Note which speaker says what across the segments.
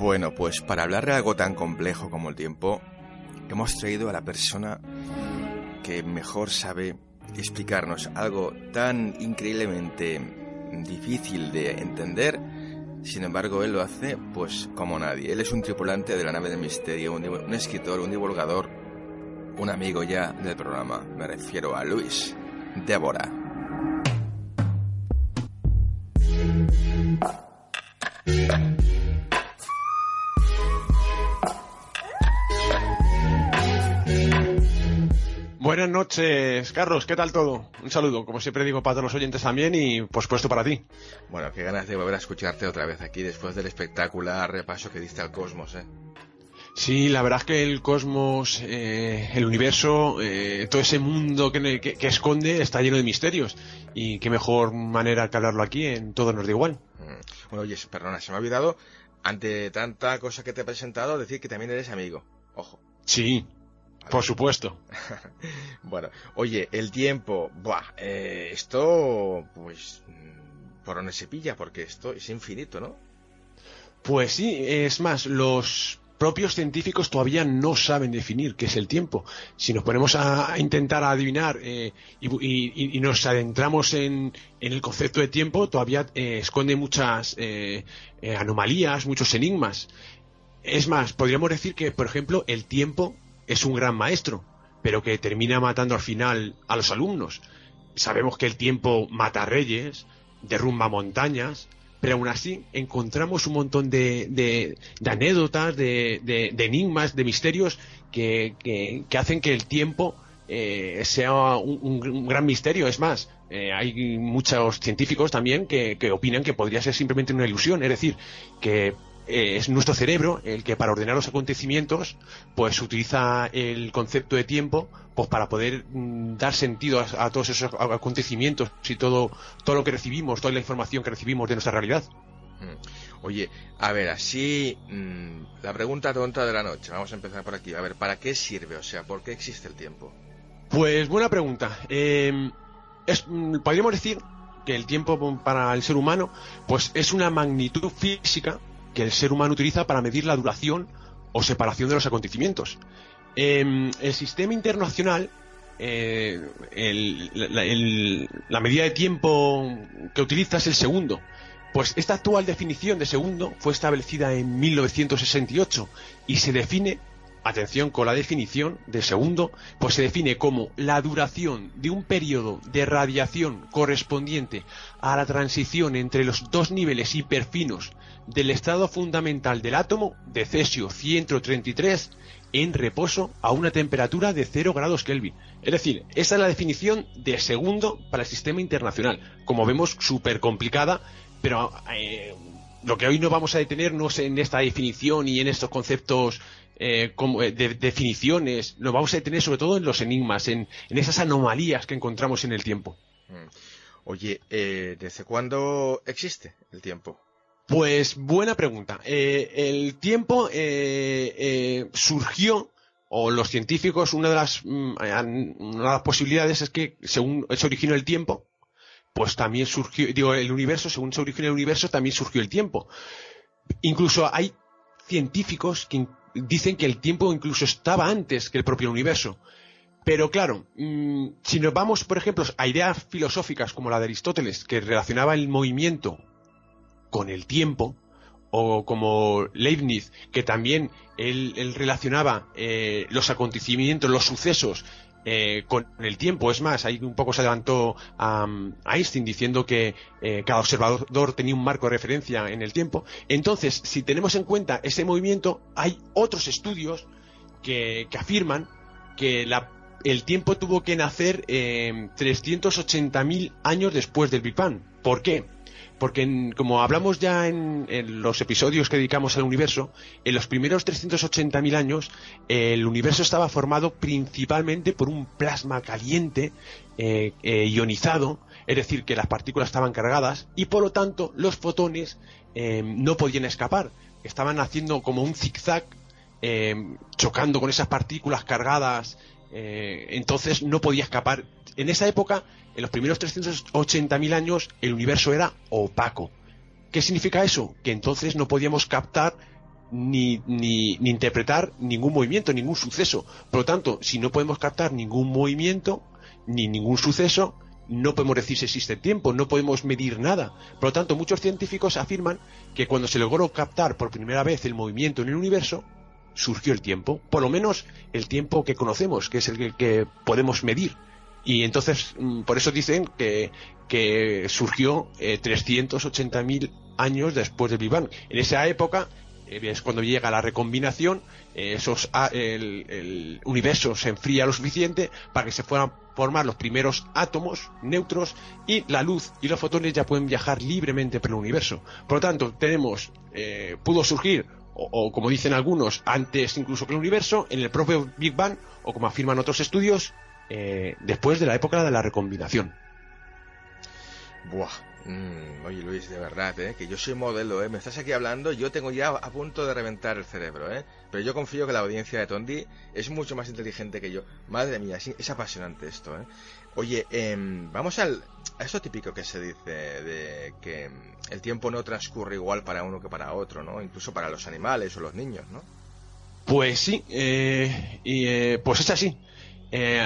Speaker 1: Bueno, pues para hablar de algo tan complejo como el tiempo, hemos traído a la persona que mejor sabe explicarnos algo tan increíblemente difícil de entender. Sin embargo, él lo hace pues como nadie. Él es un tripulante de la nave del misterio, un escritor, un divulgador, un amigo ya del programa. Me refiero a Luis Débora.
Speaker 2: Buenas noches, Carlos, ¿qué tal todo? Un saludo, como siempre digo, para todos los oyentes también y, por supuesto, para ti.
Speaker 1: Bueno, qué ganas de volver a escucharte otra vez aquí después del espectacular repaso que diste al cosmos, ¿eh?
Speaker 2: Sí, la verdad es que el cosmos, el universo, todo ese mundo que esconde está lleno de misterios. Y qué mejor manera que hablarlo aquí en Todo nos da igual.
Speaker 1: Bueno, oye, perdona, se me ha olvidado, ante tanta cosa que te he presentado, decir que también eres amigo. Ojo.
Speaker 2: Sí. Por supuesto.
Speaker 1: Bueno, oye, el tiempo, esto, pues, por donde se pilla, porque esto es infinito, ¿no?
Speaker 2: Pues sí, es más, los propios científicos todavía no saben definir qué es el tiempo. Si nos ponemos a intentar adivinar y nos adentramos en el concepto de tiempo, todavía esconde muchas anomalías, muchos enigmas. Es más, podríamos decir que, por ejemplo, el tiempo es un gran maestro, pero que termina matando al final a los alumnos. Sabemos que el tiempo mata reyes, derrumba montañas, pero aún así encontramos un montón de anécdotas, de enigmas, de misterios que hacen que el tiempo sea un gran misterio. Es más, hay muchos científicos también que opinan que podría ser simplemente una ilusión, es decir, que es nuestro cerebro el que para ordenar los acontecimientos pues utiliza el concepto de tiempo pues para poder dar sentido a todos esos acontecimientos y todo lo que recibimos, toda la información que recibimos de nuestra realidad.
Speaker 1: Oye, a ver, así la pregunta tonta de la noche, vamos a empezar por aquí. A ver, ¿para qué sirve? O sea, ¿por qué existe el tiempo?
Speaker 2: Pues buena pregunta. Podríamos decir que el tiempo para el ser humano pues es una magnitud física que el ser humano utiliza para medir la duración o separación de los acontecimientos. El sistema internacional, la medida de tiempo que utiliza es el segundo. Pues esta actual definición de segundo fue establecida en 1968 y se define, atención con la definición de segundo, pues se define como la duración de un periodo de radiación correspondiente a la transición entre los dos niveles hiperfinos del estado fundamental del átomo de cesio 133 en reposo a una temperatura de 0 grados Kelvin. Es decir, esa es la definición de segundo para el sistema internacional. Como vemos, súper complicada, pero lo que hoy no vamos a detenernos en esta definición y en estos conceptos de definiciones, nos vamos a detener sobre todo en los enigmas, en esas anomalías que encontramos en el tiempo.
Speaker 1: Oye, ¿desde cuándo existe el tiempo?
Speaker 2: Pues buena pregunta. El tiempo surgió, o los científicos, una de las posibilidades es que según se originó el tiempo, pues también surgió, el universo, según se originó el universo, también surgió el tiempo. Incluso hay científicos que dicen que el tiempo incluso estaba antes que el propio universo. Pero claro, si nos vamos, por ejemplo, a ideas filosóficas como la de Aristóteles, que relacionaba el movimiento con el tiempo, o como Leibniz, que también él relacionaba los acontecimientos, los sucesos con el tiempo. Es más, ahí un poco se adelantó a Einstein diciendo que cada observador tenía un marco de referencia en el tiempo. Entonces, si tenemos en cuenta ese movimiento, hay otros estudios que afirman que el tiempo tuvo que nacer 380.000 años después del Big Bang. ¿Por qué? Porque como hablamos ya en los episodios que dedicamos al universo, en los primeros 380.000 años el universo estaba formado principalmente por un plasma caliente ionizado, es decir, que las partículas estaban cargadas y por lo tanto los fotones no podían escapar, estaban haciendo como un zigzag chocando con esas partículas cargadas, entonces no podía escapar. En esa época, en los primeros 380.000 años, el universo era opaco. ¿Qué significa eso? Que entonces no podíamos captar ni interpretar ningún movimiento, ningún suceso. Por lo tanto, si no podemos captar ningún movimiento ni ningún suceso, no podemos decir si existe el tiempo, no podemos medir nada. Por lo tanto, muchos científicos afirman que cuando se logró captar por primera vez el movimiento en el universo, surgió el tiempo, por lo menos el tiempo que conocemos, que es el que podemos medir. Y entonces, por eso dicen que surgió 380.000 años después del Big Bang. En esa época es cuando llega la recombinación, el universo se enfría lo suficiente para que se puedan formar los primeros átomos neutros, y la luz y los fotones ya pueden viajar libremente por el universo. Por lo tanto, pudo surgir, o como dicen algunos, antes incluso que el universo, en el propio Big Bang, o como afirman otros estudios, después de la época de la recombinación.
Speaker 1: Buah. Oye, Luis, de verdad, que yo soy modelo, me estás aquí hablando, yo tengo ya a punto de reventar el cerebro, pero yo confío que la audiencia de Tondi es mucho más inteligente que yo. Madre mía, es apasionante esto, Oye, vamos a esto típico que se dice de que el tiempo no transcurre igual para uno que para otro, ¿no? Incluso para los animales o los niños, ¿no?
Speaker 2: Pues sí, pues es así.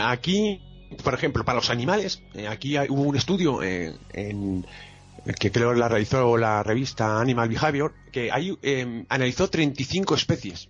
Speaker 2: Aquí, por ejemplo, para los animales, aquí hubo un estudio que creo la realizó la revista Animal Behavior, que ahí analizó 35 especies.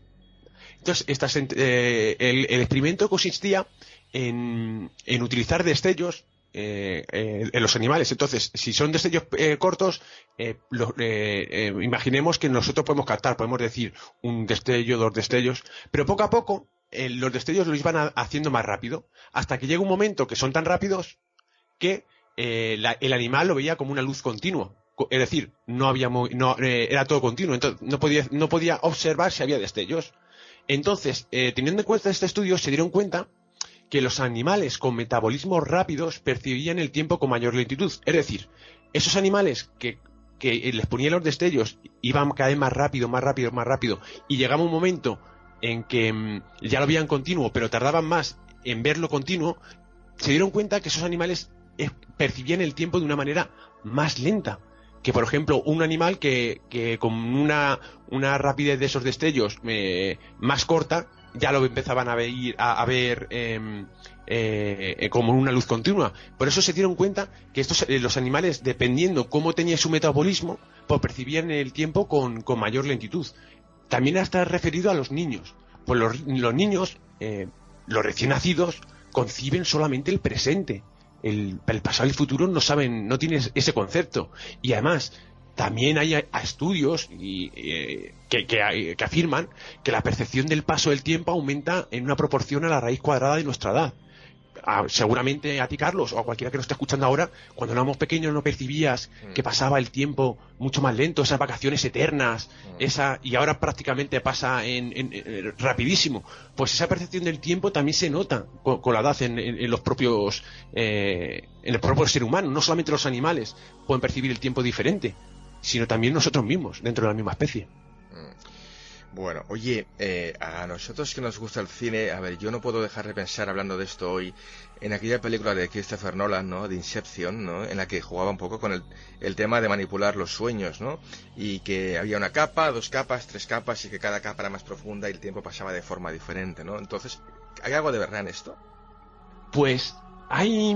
Speaker 2: Entonces, el experimento consistía en utilizar destellos en los animales. Entonces, si son destellos cortos, imaginemos que nosotros podemos captar, podemos decir un destello, 2 destellos, pero poco a poco los destellos los iban haciendo más rápido, hasta que llega un momento que son tan rápidos que el animal lo veía como una luz continua. Es decir, era todo continuo, entonces no podía observar si había destellos. Entonces, teniendo en cuenta este estudio, se dieron cuenta que los animales con metabolismos rápidos percibían el tiempo con mayor lentitud. Es decir, esos animales que les ponían los destellos iban cada vez más rápido, y llegaba un momento en que ya lo veían continuo, pero tardaban más en verlo continuo, se dieron cuenta que esos animales percibían el tiempo de una manera más lenta. Que, por ejemplo, un animal que con una rapidez de esos destellos más corta, ya lo empezaban a ver como una luz continua. Por eso se dieron cuenta que los animales, dependiendo cómo tenía su metabolismo, pues percibían el tiempo con mayor lentitud. También está referido a los niños. Pues los niños, los recién nacidos, conciben solamente el presente. El pasado y el futuro no tienen ese concepto. Y además, también hay estudios que afirman que la percepción del paso del tiempo aumenta en una proporción a la raíz cuadrada de nuestra edad. Seguramente a ti, Carlos, o a cualquiera que nos esté escuchando ahora, cuando éramos pequeños no percibías que pasaba el tiempo mucho más lento, esas vacaciones eternas, y ahora prácticamente pasa rapidísimo. Pues esa percepción del tiempo también se nota con la edad en el propio ser humano. No solamente los animales pueden percibir el tiempo diferente, sino también nosotros mismos, dentro de la misma especie.
Speaker 1: Bueno, oye, a nosotros que nos gusta el cine, a ver, yo no puedo dejar de pensar, hablando de esto hoy, en aquella película de Christopher Nolan, ¿no?, de Inception, ¿no?, en la que jugaba un poco con el tema de manipular los sueños, ¿no?, y que había una capa, 2 capas, 3 capas, y que cada capa era más profunda y el tiempo pasaba de forma diferente, ¿no? Entonces, ¿hay algo de verdad en esto?
Speaker 2: Pues hay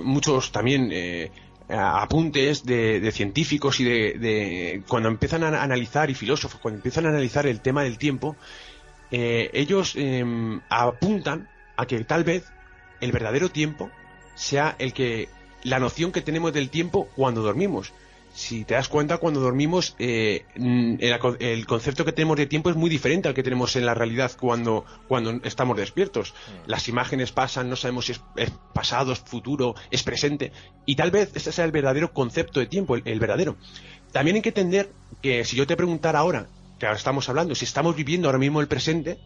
Speaker 2: muchos también apuntes de científicos y de cuando empiezan a analizar, y filósofos, cuando empiezan a analizar el tema del tiempo, ellos apuntan a que tal vez el verdadero tiempo sea la noción que tenemos del tiempo cuando dormimos. Si te das cuenta, cuando dormimos, el concepto que tenemos de tiempo es muy diferente al que tenemos en la realidad cuando estamos despiertos. Las imágenes pasan, no sabemos si es pasado, es futuro, es presente, y tal vez ese sea el verdadero concepto de tiempo, el verdadero. También hay que entender que si yo te preguntara ahora, que ahora estamos hablando, si estamos viviendo ahora mismo el presente,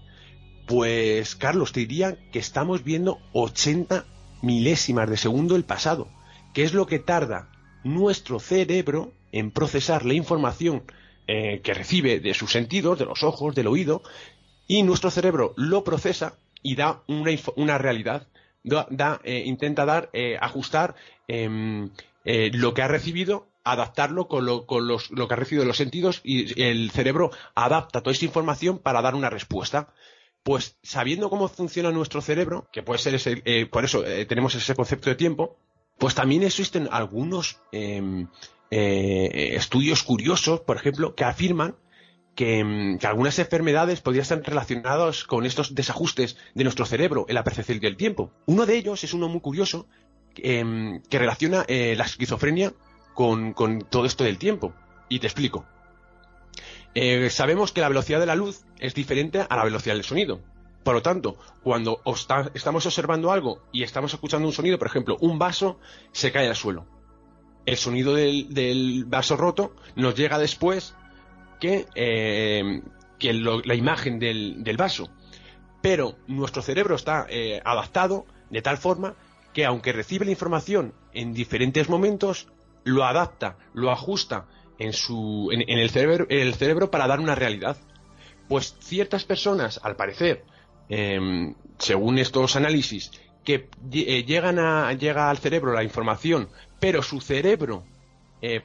Speaker 2: pues, Carlos, te diría que estamos viendo 80 milésimas de segundo el pasado, que es lo que tarda nuestro cerebro en procesar la información que recibe de sus sentidos, de los ojos, del oído, y nuestro cerebro lo procesa y da una realidad, intenta ajustar lo que ha recibido adaptarlo con lo que ha recibido de los sentidos, y el cerebro adapta toda esa información para dar una respuesta. Pues sabiendo cómo funciona nuestro cerebro, que puede ser por eso tenemos ese concepto de tiempo, pues también existen algunos estudios curiosos, por ejemplo, que afirman que algunas enfermedades podrían estar relacionadas con estos desajustes de nuestro cerebro en la percepción del tiempo. Uno de ellos es uno muy curioso que relaciona la esquizofrenia con todo esto del tiempo. Y te explico. Sabemos que la velocidad de la luz es diferente a la velocidad del sonido. Por lo tanto, cuando estamos observando algo y estamos escuchando un sonido, por ejemplo, un vaso se cae al suelo. El sonido del vaso roto nos llega después que la imagen del vaso. Pero nuestro cerebro está adaptado de tal forma que, aunque recibe la información en diferentes momentos, lo adapta, lo ajusta en el cerebro para dar una realidad. Pues ciertas personas, al parecer, según estos análisis, que llega al cerebro la información, pero su cerebro,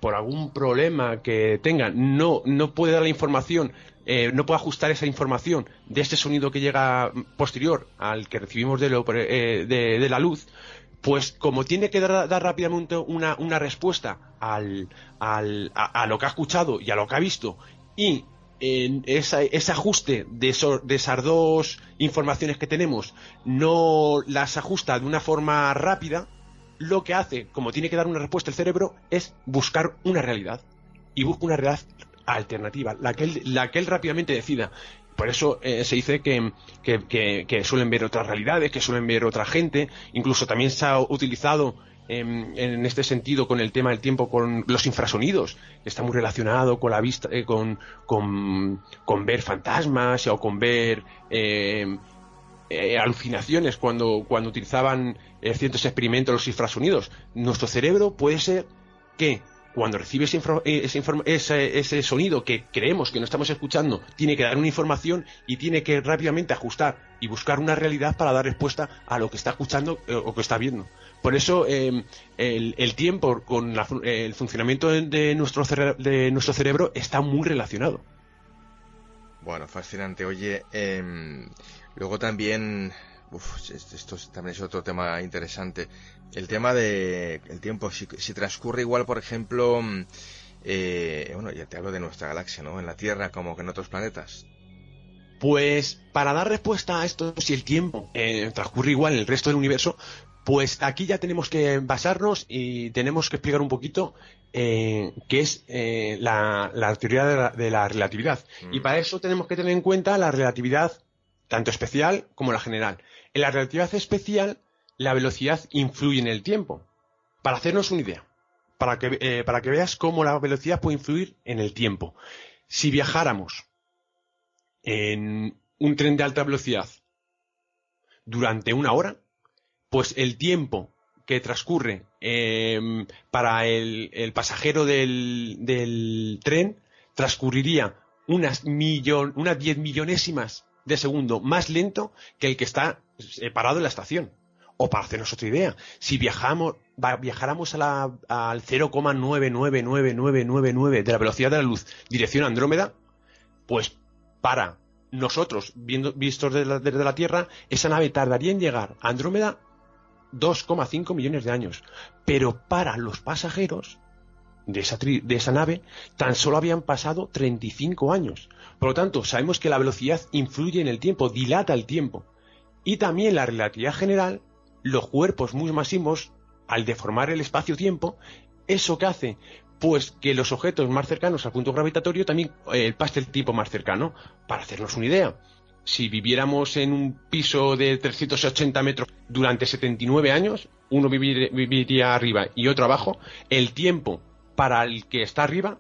Speaker 2: por algún problema que tenga, no puede dar la información, no puede ajustar esa información de este sonido que llega posterior al que recibimos de la luz. Pues como tiene que dar rápidamente una respuesta a lo que ha escuchado y a lo que ha visto, y en ese ajuste de esas dos informaciones que tenemos no las ajusta de una forma rápida, lo que hace, como tiene que dar una respuesta el cerebro, es buscar una realidad. Y busca una realidad alternativa, la que él rápidamente decida. Por eso se dice que suelen ver otras realidades, que suelen ver otra gente. Incluso también se ha utilizado en este sentido con el tema del tiempo, con los infrasonidos, que está muy relacionado con la vista, con ver fantasmas o con ver alucinaciones cuando utilizaban ciertos experimentos los infrasonidos. Nuestro cerebro puede ser que cuando recibe ese sonido que creemos que no estamos escuchando, tiene que dar una información y tiene que rápidamente ajustar y buscar una realidad para dar respuesta a lo que está escuchando o que está viendo. Por eso el tiempo con el funcionamiento de nuestro cerebro está muy relacionado.
Speaker 1: Bueno, fascinante. Oye, luego también... esto también es otro tema interesante. El tema del tiempo, si transcurre igual, por ejemplo, bueno, ya te hablo de nuestra galaxia, ¿no? En la Tierra como que en otros planetas.
Speaker 2: Pues para dar respuesta a esto, si el tiempo transcurre igual en el resto del universo, pues aquí ya tenemos que basarnos y tenemos que explicar un poquito qué es la teoría de la relatividad. Y para eso tenemos que tener en cuenta la relatividad tanto especial como la general. En la relatividad especial, la velocidad influye en el tiempo. Para hacernos una idea, para que veas cómo la velocidad puede influir en el tiempo. Si viajáramos en un tren de alta velocidad durante una hora, pues el tiempo que transcurre para el pasajero del tren transcurriría unas 10 millonésimas de segundo más lento que el que está parado en la estación. O para hacernos otra idea, si viajáramos al 0,99999 de la velocidad de la luz dirección Andrómeda, pues para nosotros, vistos desde la Tierra, esa nave tardaría en llegar a Andrómeda 2,5 millones de años. Pero para los pasajeros de esa nave tan solo habían pasado 35 años. Por lo tanto, sabemos que la velocidad influye en el tiempo, dilata el tiempo. Y también la relatividad general, los cuerpos muy masivos, al deformar el espacio-tiempo, ¿eso qué hace? Pues que los objetos más cercanos al punto gravitatorio también pase el tiempo más cercano. Para hacernos una idea, si viviéramos en un piso de 380 metros durante 79 años, uno viviría arriba y otro abajo, el tiempo para el que está arriba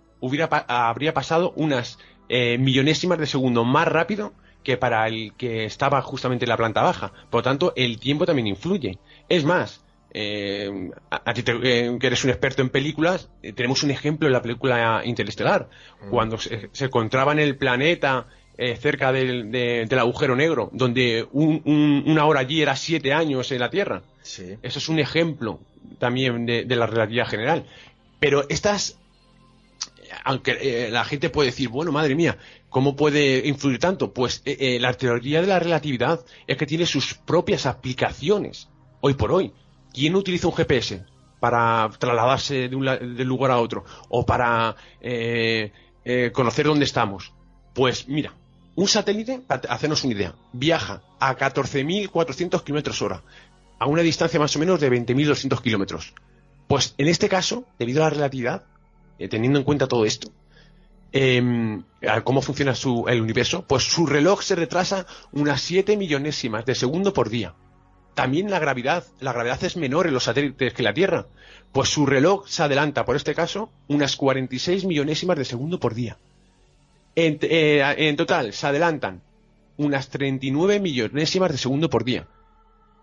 Speaker 2: habría pasado unas millonésimas de segundo más rápido que para el que estaba justamente en la planta baja. Por lo tanto, el tiempo también influye. Es más, a ti que eres un experto en películas, tenemos un ejemplo en la película Interestelar. Cuando se encontraba en el planeta cerca del agujero negro, donde una hora allí era 7 años en la Tierra. Sí. Eso es un ejemplo también de la relatividad general. Pero estas aunque la gente puede decir, bueno, madre mía, ¿cómo puede influir tanto? Pues la teoría de la relatividad es que tiene sus propias aplicaciones. Hoy por hoy, ¿quién utiliza un GPS para trasladarse de un lugar a otro? O para conocer dónde estamos. Pues mira, un satélite, para hacernos una idea, viaja a 14.400 kilómetros hora, a una distancia más o menos de 20.200 kilómetros. Pues en este caso, debido a la relatividad, teniendo en cuenta todo esto, cómo funciona el universo, pues su reloj se retrasa unas 7 millonésimas de segundo por día. También la gravedad es menor en los satélites que la Tierra, pues su reloj se adelanta, por este caso, unas 46 millonésimas de segundo por día. En total, se adelantan unas 39 millonésimas de segundo por día.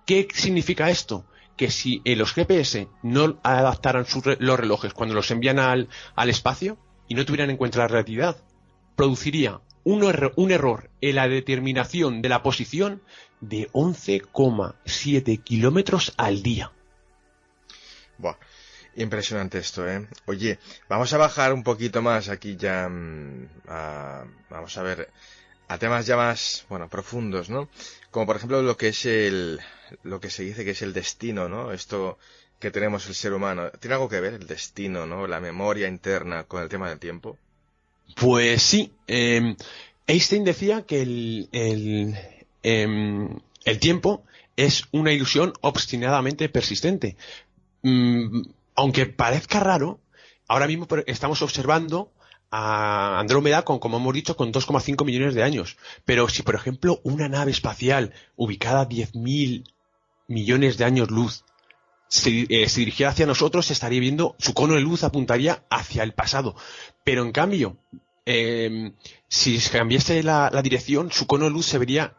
Speaker 2: ¿Qué significa esto? Que si los GPS no adaptaran los relojes cuando los envían al espacio y no tuvieran en cuenta la relatividad, produciría un error en la determinación de la posición de 11,7 kilómetros al día.
Speaker 1: Buah, impresionante esto, ¿eh? Oye, vamos a bajar un poquito más aquí ya, vamos a ver, a temas ya más, bueno, profundos, ¿no? Como por ejemplo lo que es lo que se dice que es el destino, ¿no? Esto que tenemos el ser humano. ¿Tiene algo que ver el destino, ¿no? La memoria interna con el tema del tiempo?
Speaker 2: Pues sí. Einstein decía que el tiempo es una ilusión obstinadamente persistente. Aunque parezca raro, ahora mismo estamos observando a Andrómeda como hemos dicho, con 2,5 millones de años. Pero si, por ejemplo, una nave espacial ubicada a 10.000 millones de años luz se dirigiera hacia nosotros, estaría viendo, su cono de luz apuntaría hacia el pasado. Pero en cambio, si cambiase la dirección, su cono de luz se vería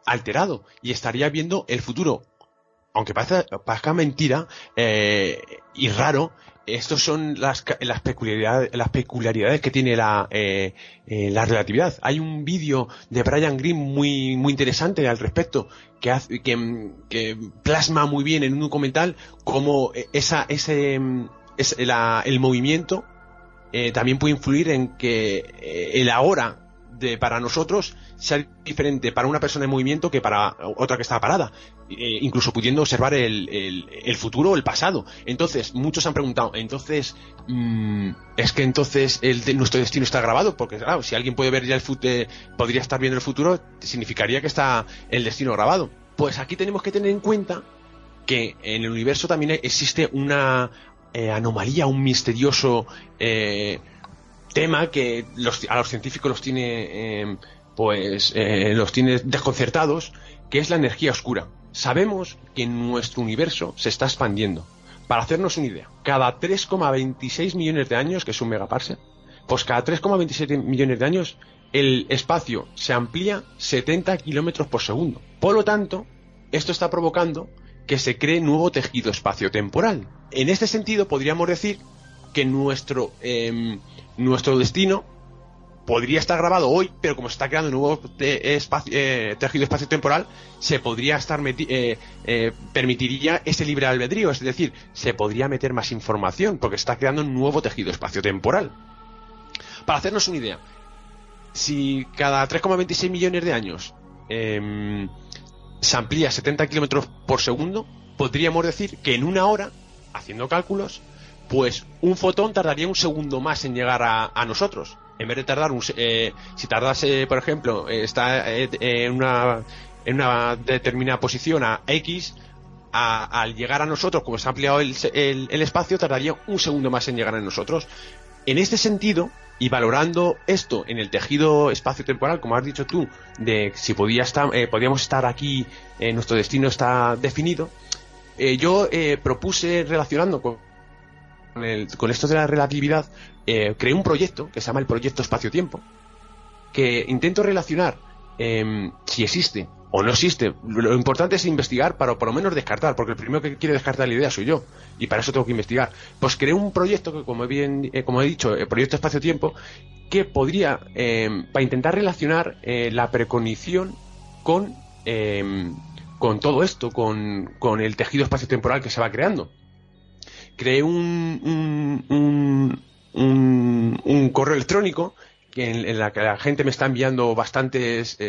Speaker 2: alterado y estaría viendo el futuro. Aunque parezca mentira y raro, estos son las peculiaridades que tiene la relatividad. Hay un vídeo de Brian Greene muy interesante al respecto que plasma muy bien en un documental cómo el movimiento también puede influir en que el ahora para nosotros sea diferente para una persona en movimiento que para otra que está parada, incluso pudiendo observar el futuro o el pasado. Entonces muchos han preguntado, entonces es que entonces nuestro destino está grabado, porque claro, si alguien puede ver ya podría estar viendo el futuro, significaría que está el destino grabado. Pues aquí tenemos que tener en cuenta que en el universo también existe una anomalía, un misterioso tema que a los científicos los tiene desconcertados, que es la energía oscura. Sabemos que nuestro universo se está expandiendo. Para hacernos una idea, cada 3,26 millones de años, que es un megaparsec, pues cada 3,27 millones de años el espacio se amplía 70 kilómetros por segundo. Por lo tanto, esto está provocando que se cree nuevo tejido espaciotemporal. En este sentido, podríamos decir que nuestro destino podría estar grabado hoy, pero como se está creando un nuevo tejido espaciotemporal, se podría permitiría ese libre albedrío, es decir, se podría meter más información, porque se está creando un nuevo tejido espaciotemporal. Para hacernos una idea, si cada 3,26 millones de años se amplía 70 kilómetros por segundo, podríamos decir que en una hora, haciendo cálculos, pues un fotón tardaría un segundo más en llegar a nosotros. En vez de tardar si tardase, por ejemplo, está en una determinada posición a X, al llegar a nosotros, como se ha ampliado el espacio, tardaría un segundo más en llegar a nosotros. En este sentido, y valorando esto en el tejido espaciotemporal, como has dicho tú, de si podíamos estar aquí, nuestro destino está definido, yo propuse, relacionando con esto de la relatividad, creé un proyecto que se llama el Proyecto Espacio-Tiempo, que intento relacionar si existe o no existe. Lo importante es investigar para por lo menos descartar, porque el primero que quiere descartar la idea soy yo, y para eso tengo que investigar. Pues creé un proyecto que, como he dicho, el Proyecto Espacio-Tiempo, que podría, para intentar relacionar la precognición con todo esto, con el tejido espaciotemporal que se va creando. Creé un un correo electrónico en la que la gente me está enviando bastantes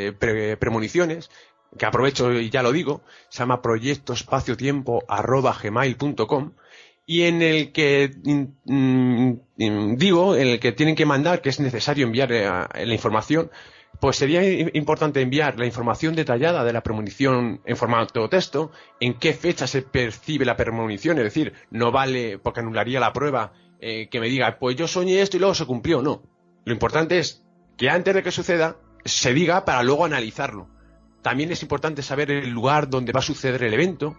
Speaker 2: premoniciones, que aprovecho y ya lo digo, se llama proyectoespaciotiempo@gmail.com, y en el que digo, en el que tienen que mandar que es necesario enviar la información. Pues sería importante enviar la información detallada de la premonición en formato texto, en qué fecha se percibe la premonición, es decir, no vale, porque anularía la prueba, que me diga, pues yo soñé esto y luego se cumplió. No. Lo importante es que antes de que suceda, se diga para luego analizarlo. También es importante saber el lugar donde va a suceder el evento,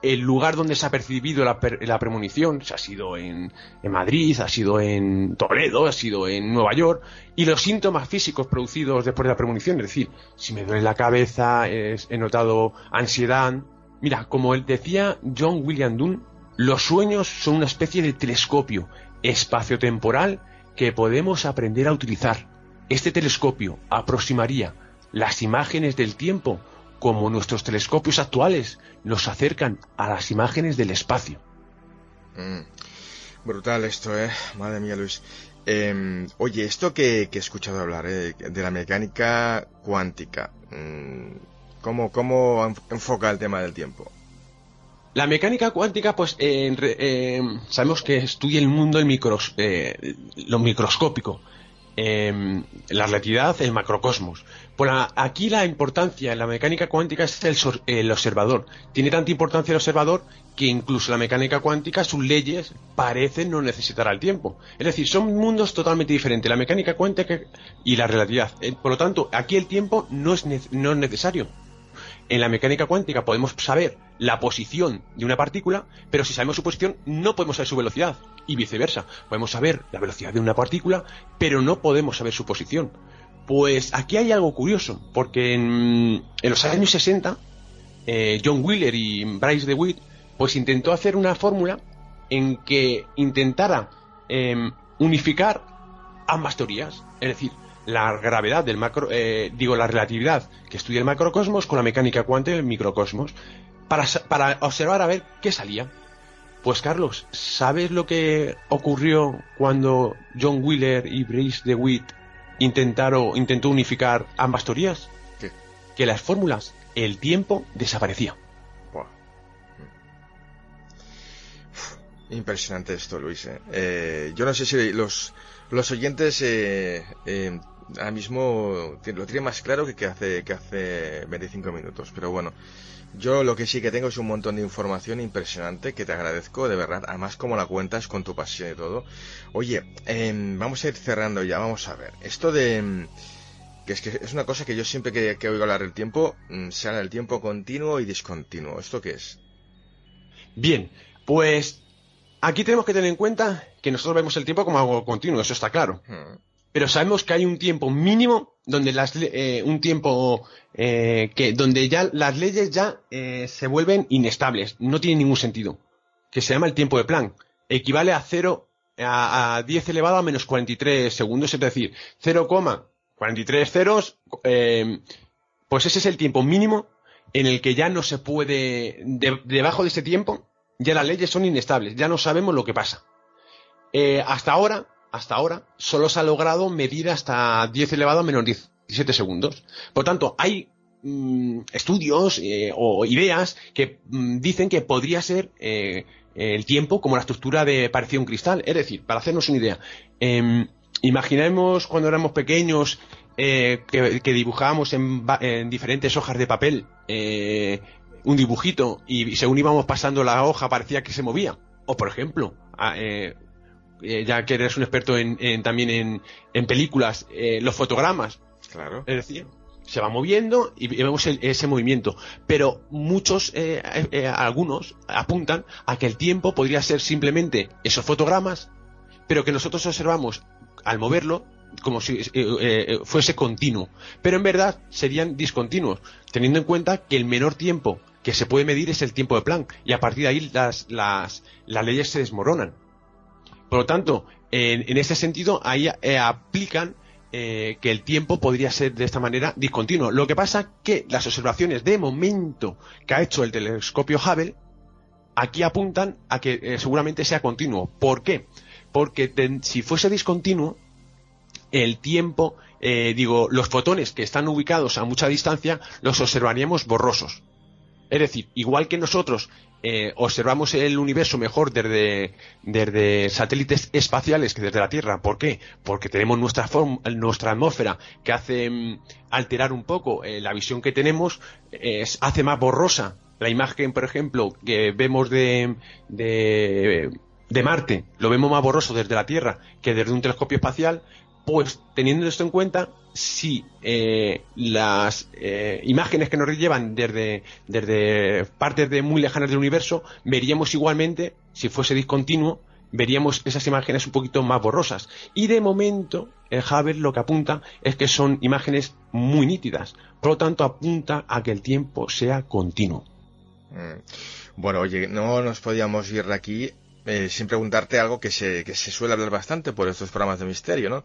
Speaker 2: el lugar donde se ha percibido la premonición, si ha sido en Madrid, ha sido en Toledo, ha sido en Nueva York, y los síntomas físicos producidos después de la premonición, es decir, si me duele la cabeza, he notado ansiedad. Mira, como decía John William Dunn, los sueños son una especie de telescopio espaciotemporal que podemos aprender a utilizar. Este telescopio aproximaría las imágenes del tiempo como nuestros telescopios actuales nos acercan a las imágenes del espacio.
Speaker 1: Brutal esto, madre mía, Luis. Oye, esto que he escuchado hablar, de la mecánica cuántica, ¿cómo enfoca el tema del tiempo?
Speaker 2: La mecánica cuántica, pues sabemos que estudia el mundo lo microscópico, la relatividad, el macrocosmos. Pues aquí la importancia en la mecánica cuántica es el observador. Tiene tanta importancia el observador que incluso la mecánica cuántica, sus leyes parecen no necesitar al tiempo. Es decir, son mundos totalmente diferentes, la mecánica cuántica y la relatividad. Por lo tanto, aquí el tiempo no es necesario. En la mecánica cuántica podemos saber la posición de una partícula, pero si sabemos su posición no podemos saber su velocidad, y viceversa. Podemos saber la velocidad de una partícula, pero no podemos saber su posición. Pues aquí hay algo curioso, porque en los años 60, John Wheeler y Bryce DeWitt pues intentó hacer una fórmula en que intentara unificar ambas teorías, es decir, la gravedad del la relatividad que estudia el macrocosmos con la mecánica cuántica del microcosmos, para observar a ver qué salía. Pues Carlos, ¿sabes lo que ocurrió cuando John Wheeler y Bryce DeWitt intentó unificar ambas teorías?
Speaker 1: ¿Qué?
Speaker 2: Que las fórmulas, el tiempo desaparecía.
Speaker 1: Wow. Impresionante esto, Luis. Yo no sé si los oyentes ahora mismo lo tienen más claro que hace 25 minutos, pero bueno, yo lo que sí que tengo es un montón de información impresionante que te agradezco, de verdad, además como la cuentas con tu pasión y todo. Oye, vamos a ir cerrando ya, vamos a ver, esto de... que es una cosa que yo siempre que oigo hablar del tiempo, se habla del tiempo continuo y discontinuo. ¿Esto qué es?
Speaker 2: Bien, pues aquí tenemos que tener en cuenta que nosotros vemos el tiempo como algo continuo, eso está claro. Pero sabemos que hay un tiempo mínimo donde donde ya las leyes ya se vuelven inestables, no tienen ningún sentido, que se llama el tiempo de Planck. Equivale a 10 elevado a menos 43 segundos, es decir, 0,43 ceros, pues ese es el tiempo mínimo en el que ya no se puede, debajo de ese tiempo, ya las leyes son inestables, ya no sabemos lo que pasa. Hasta ahora solo se ha logrado medir hasta 10 elevado a menos 17 segundos. Por tanto, hay estudios o ideas que dicen que podría ser el tiempo como la estructura parecida a un cristal. Es decir, para hacernos una idea, imaginemos cuando éramos pequeños que dibujábamos en diferentes hojas de papel un dibujito y según íbamos pasando la hoja parecía que se movía. O por ejemplo, ya que eres un experto también en películas, los fotogramas.
Speaker 1: Claro.
Speaker 2: Es decir, se va moviendo y vemos ese movimiento. Pero algunos apuntan a que el tiempo podría ser simplemente esos fotogramas, pero que nosotros observamos al moverlo como si fuese continuo. Pero en verdad serían discontinuos, teniendo en cuenta que el menor tiempo que se puede medir es el tiempo de Planck, y a partir de ahí las leyes se desmoronan. Por lo tanto, en ese sentido, ahí aplican que el tiempo podría ser de esta manera discontinuo. Lo que pasa que las observaciones de momento que ha hecho el telescopio Hubble aquí apuntan a que seguramente sea continuo. ¿Por qué? porque si fuese discontinuo, el tiempo, los fotones que están ubicados a mucha distancia, los observaríamos borrosos. Es decir, igual que nosotros observamos el universo mejor desde satélites espaciales que desde la Tierra. ¿Por qué? Porque tenemos nuestra atmósfera que hace alterar un poco la visión que tenemos, hace más borrosa la imagen, por ejemplo, que vemos de Marte, lo vemos más borroso desde la Tierra que desde un telescopio espacial. Pues teniendo esto en cuenta, si las imágenes que nos llevan desde partes de muy lejanas del universo, veríamos igualmente, si fuese discontinuo, veríamos esas imágenes un poquito más borrosas. Y de momento, el Hubble lo que apunta es que son imágenes muy nítidas. Por lo tanto, apunta a que el tiempo sea continuo.
Speaker 1: Bueno, oye, no nos podíamos ir de aquí sin preguntarte algo que se suele hablar bastante por estos programas de misterio, ¿no?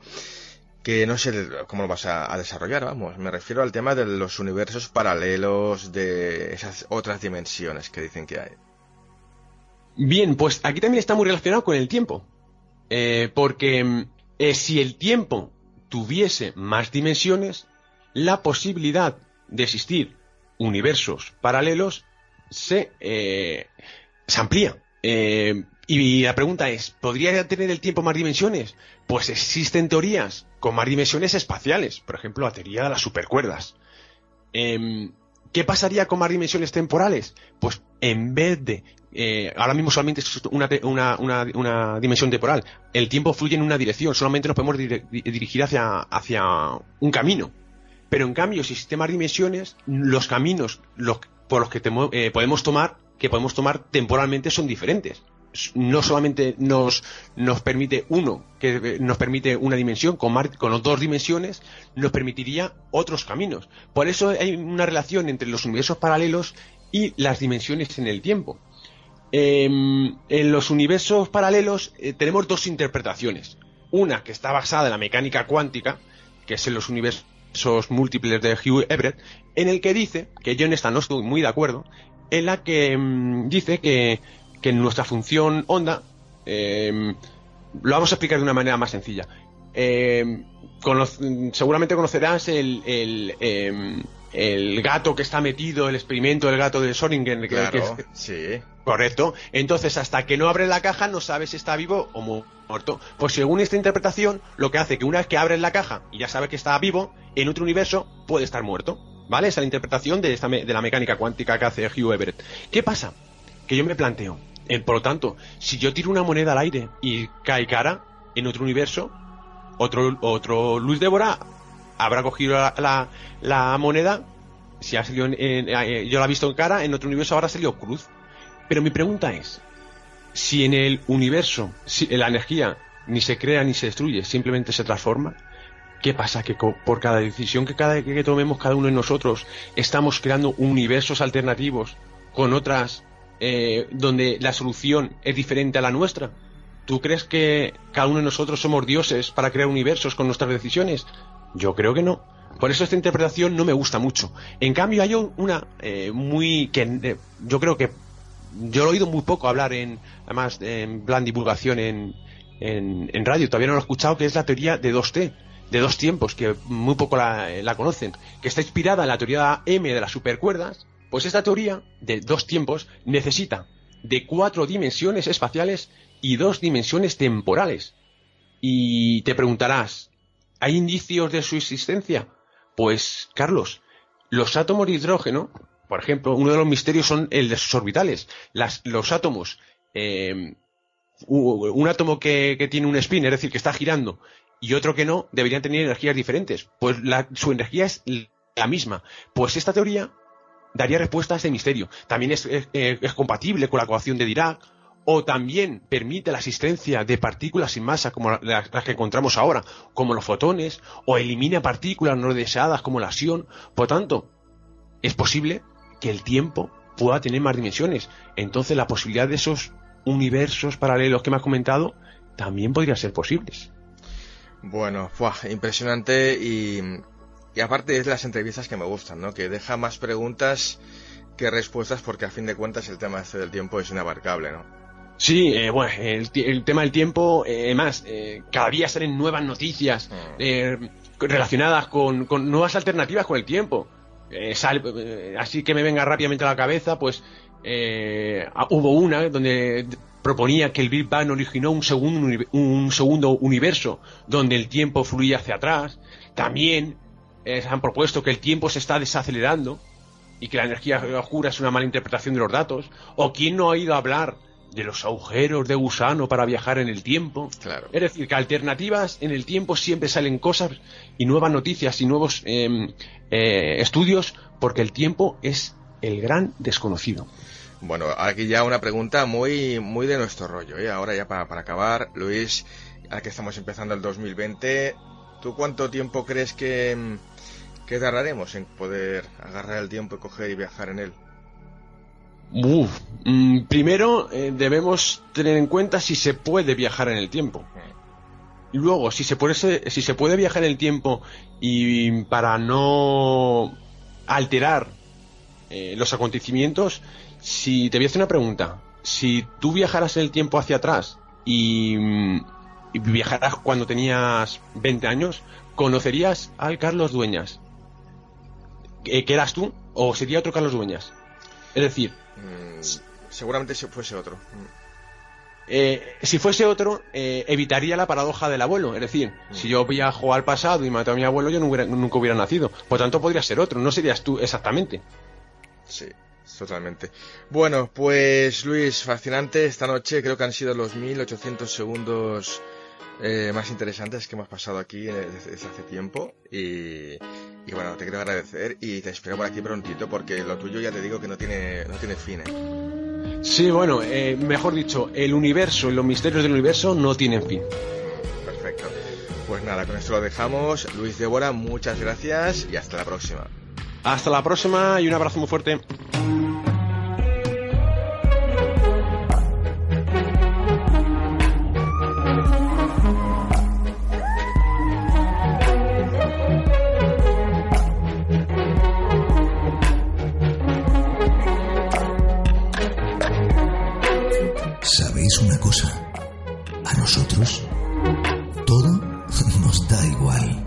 Speaker 1: Que no sé cómo lo vas a desarrollar, vamos. Me refiero al tema de los universos paralelos, de esas otras dimensiones que dicen que hay.
Speaker 2: Bien, pues aquí también está muy relacionado con el tiempo. Porque si el tiempo tuviese más dimensiones, la posibilidad de existir universos paralelos se amplía. Y la pregunta es, ¿podría tener el tiempo más dimensiones? Pues existen teorías con más dimensiones espaciales, por ejemplo, la teoría de las supercuerdas. ¿Qué pasaría con más dimensiones temporales? Pues en vez de... ahora mismo solamente es una dimensión temporal. El tiempo fluye en una dirección, solamente nos podemos dirigir hacia un camino. Pero en cambio, si existen más dimensiones, los caminos por los que podemos tomar temporalmente son diferentes. No solamente nos permite nos permite una dimensión, con 2 dimensiones nos permitiría otros caminos. Por eso hay una relación entre los universos paralelos y las dimensiones en el tiempo. En los universos paralelos tenemos 2 interpretaciones. Una que está basada en la mecánica cuántica, que es en los universos múltiples de Hugh Everett, en el que dice, que yo en esta no estoy muy de acuerdo, en la que dice que en nuestra función onda, lo vamos a explicar de una manera más sencilla. Seguramente conocerás el gato que está metido, el experimento del gato de Schrödinger.
Speaker 1: Claro, sí.
Speaker 2: Correcto. Entonces, hasta que no abres la caja, no sabes si está vivo o muerto. Pues según esta interpretación, lo que hace que una vez que abres la caja y ya sabes que está vivo, en otro universo puede estar muerto. ¿Vale? Esa es la interpretación de la mecánica cuántica que hace Hugh Everett. ¿Qué pasa? Que yo me planteo, por lo tanto, si yo tiro una moneda al aire y cae cara, en otro universo, otro Luis Débora habrá cogido la moneda, si ha salido yo la he visto en cara, en otro universo habrá salido cruz. Pero mi pregunta es, si en el universo la energía ni se crea ni se destruye, simplemente se transforma, ¿qué pasa? Que por cada decisión que tomemos cada uno de nosotros, estamos creando universos alternativos con otras donde la solución es diferente a la nuestra. ¿Tú crees que cada uno de nosotros somos dioses para crear universos con nuestras decisiones? Yo creo que no. Por eso esta interpretación no me gusta mucho. En cambio hay una yo creo que yo lo he oído muy poco hablar además en plan divulgación en radio, todavía no lo he escuchado, que es la teoría de 2T, de 2 tiempos, que muy poco la conocen, que está inspirada en la teoría M de las supercuerdas. Pues esta teoría de 2 tiempos necesita de 4 dimensiones espaciales y 2 dimensiones temporales. Y te preguntarás, ¿hay indicios de su existencia? Pues, Carlos, los átomos de hidrógeno, por ejemplo, uno de los misterios son el de sus orbitales. Los átomos, un átomo que tiene un spin, es decir, que está girando, y otro que no, deberían tener energías diferentes. Pues su energía es la misma. Pues esta teoría daría respuesta a este misterio. También es compatible con la ecuación de Dirac, o también permite la existencia de partículas sin masa como las que encontramos ahora, como los fotones, o elimina partículas no deseadas como la xión. Por tanto, es posible que el tiempo pueda tener más dimensiones. Entonces la posibilidad de esos universos paralelos que me has comentado también podría ser posibles.
Speaker 1: Bueno, impresionante y aparte es de las entrevistas que me gustan, ¿no? Que deja más preguntas que respuestas, porque a fin de cuentas el tema este del tiempo es inabarcable, ¿no?
Speaker 2: Sí, bueno, el tema del tiempo, cada día salen nuevas noticias relacionadas con nuevas alternativas con el tiempo. Así que me venga rápidamente a la cabeza, pues hubo una donde proponía que el Big Bang originó un segundo universo donde el tiempo fluía hacia atrás. También han propuesto que el tiempo se está desacelerando y que la energía oscura es una mala interpretación de los datos. ¿O quién no ha oído hablar de los agujeros de gusano para viajar en el tiempo?
Speaker 1: Claro.
Speaker 2: Es decir, que alternativas en el tiempo siempre salen cosas y nuevas noticias y nuevos estudios, porque el tiempo es el gran desconocido.
Speaker 1: Bueno, aquí ya una pregunta muy de nuestro rollo, ¿eh? Ahora ya para acabar, Luis, ahora que estamos empezando el 2020, ¿tú cuánto tiempo crees que tardaremos en poder agarrar el tiempo y coger y viajar en él?
Speaker 2: Primero debemos tener en cuenta si se puede viajar en el tiempo. Y luego, si se puede viajar en el tiempo y para no alterar los acontecimientos, si te voy a hacer una pregunta, si tú viajaras en el tiempo hacia atrás y viajaras cuando tenías 20 años, ¿conocerías al Carlos Dueñas? ¿Que eras tú o sería otro Carlos Dueñas? Es decir,
Speaker 1: seguramente si fuese otro.
Speaker 2: Si fuese otro, evitaría la paradoja del abuelo. Es decir, si yo viajo al pasado y mato a mi abuelo, yo nunca hubiera nacido. Por tanto, podría ser otro, no serías tú exactamente.
Speaker 1: Sí, totalmente. Bueno, pues Luis, fascinante esta noche. Creo que han sido los 1800 segundos más interesantes que hemos pasado aquí desde hace tiempo. Y bueno, te quiero agradecer y te espero por aquí prontito, porque lo tuyo ya te digo que no tiene fin, ¿eh?
Speaker 2: Sí, bueno, mejor dicho, el universo y los misterios del universo no tienen fin.
Speaker 1: Perfecto. Pues nada, con esto lo dejamos. Luis Débora, muchas gracias y hasta la próxima.
Speaker 2: Hasta la próxima y un abrazo muy fuerte.
Speaker 3: ¿Sabéis una cosa? A nosotros todo nos da igual.